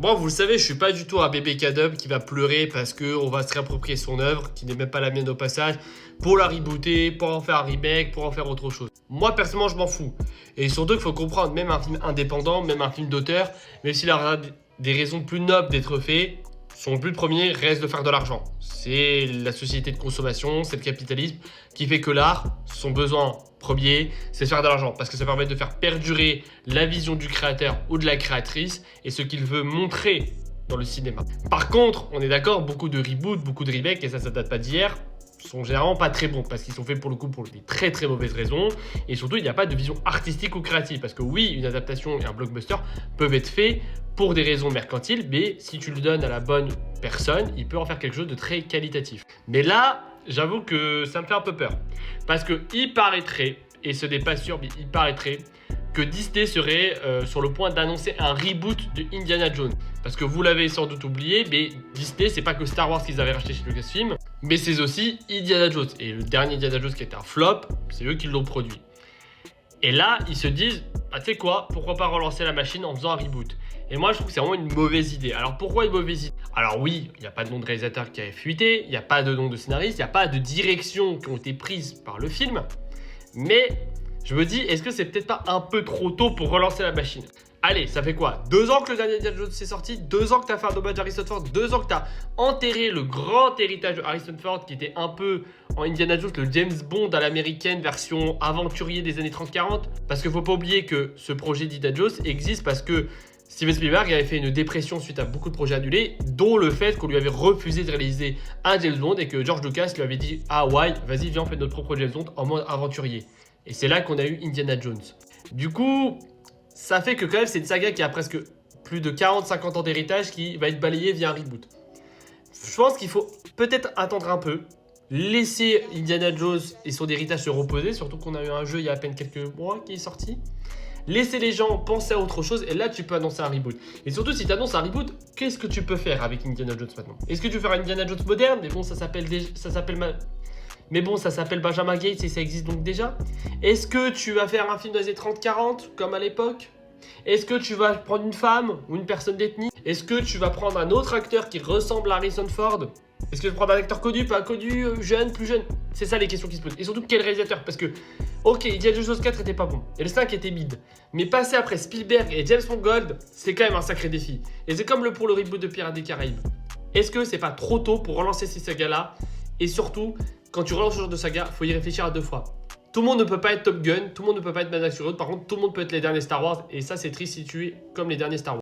Moi, vous le savez, je suis pas du tout un bébé K-Dub qui va pleurer parce qu'on va se réapproprier son œuvre, qui n'est même pas la mienne au passage, pour la rebooter, pour en faire un remake, pour en faire autre chose. Moi, personnellement, je m'en fous. Et surtout qu'il faut comprendre, même un film indépendant, même un film d'auteur, même s'il aura des raisons plus nobles d'être fait, son but premier reste de faire de l'argent. C'est la société de consommation, c'est le capitalisme qui fait que l'art, son besoin premier, c'est de faire de l'argent. Parce que ça permet de faire perdurer la vision du créateur ou de la créatrice et ce qu'il veut montrer dans le cinéma. Par contre, on est d'accord, beaucoup de reboots, beaucoup de remakes, et ça date pas d'hier, sont généralement pas très bons parce qu'ils sont faits pour le coup pour des très très mauvaises raisons et surtout il n'y a pas de vision artistique ou créative parce que oui, une adaptation et un blockbuster peuvent être faits pour des raisons mercantiles, mais si tu le donnes à la bonne personne, il peut en faire quelque chose de très qualitatif. Mais là, j'avoue que ça me fait un peu peur parce que il paraîtrait, et ce n'est pas sûr, mais il paraîtrait que Disney serait sur le point d'annoncer un reboot de Indiana Jones. Parce que vous l'avez sans doute oublié, mais Disney, c'est pas que Star Wars qu'ils avaient racheté chez Lucasfilm, mais c'est aussi Indiana Jones. Et le dernier Indiana Jones qui était un flop, c'est eux qui l'ont produit. Et là, ils se disent, bah, tu sais quoi, pourquoi pas relancer la machine en faisant un reboot. Et moi, je trouve que c'est vraiment une mauvaise idée. Alors pourquoi une mauvaise idée? Alors oui, il n'y a pas de nom de réalisateur qui avait fuité, il n'y a pas de nom de scénariste, il n'y a pas de direction qui ont été prises par le film, mais je me dis, est-ce que c'est peut-être pas un peu trop tôt pour relancer la machine? Allez, ça fait quoi? 2 ans que le dernier Indiana Jones est sorti, 2 ans que tu as fait un hommage à Harrison Ford, 2 ans que tu as enterré le grand héritage de Harrison Ford qui était un peu en Indiana Jones, le James Bond à l'américaine version aventurier des années 30-40. Parce qu'il ne faut pas oublier que ce projet d'Indiana Jones existe parce que Steven Spielberg avait fait une dépression suite à beaucoup de projets annulés, dont le fait qu'on lui avait refusé de réaliser un James Bond et que George Lucas lui avait dit « Ah ouais, vas-y, viens, on fait notre propre James Bond en mode aventurier ». Et c'est là qu'on a eu Indiana Jones. Du coup, ça fait que quand même c'est une saga qui a presque plus de 40-50 ans d'héritage qui va être balayée via un reboot. Je pense qu'il faut peut-être attendre un peu, laisser Indiana Jones et son héritage se reposer, surtout qu'on a eu un jeu il y a à peine quelques mois qui est sorti. Laisser les gens penser à autre chose et là tu peux annoncer un reboot. Et surtout si tu annonces un reboot, qu'est-ce que tu peux faire avec Indiana Jones maintenant? Est-ce que tu veux faire un Indiana Jones moderne? Mais bon, ça s'appelle Benjamin Gates et ça existe donc déjà. Est-ce que tu vas faire un film des années 30-40 comme à l'époque? Est-ce que tu vas prendre une femme ou une personne d'ethnie? Est-ce que tu vas prendre un autre acteur qui ressemble à Harrison Ford? Est-ce que tu vas prendre un acteur connu, pas connu, jeune, plus jeune? C'est ça les questions qui se posent. Et surtout quel réalisateur? Parce que, ok, Indiana Jones 4 était pas bon et le 5 était mid. Mais passer après Spielberg et James Mangold, c'est quand même un sacré défi. Et c'est comme pour le reboot de Pirates des Caraïbes. Est-ce que c'est pas trop tôt pour relancer ces sagas-là? Et surtout, quand tu relances ce genre de saga, faut y réfléchir à 2 fois. Tout le monde ne peut pas être Top Gun, tout le monde ne peut pas être Mad Max Fury Road, par contre tout le monde peut être les derniers Star Wars, et ça c'est triste si tu es comme les derniers Star Wars.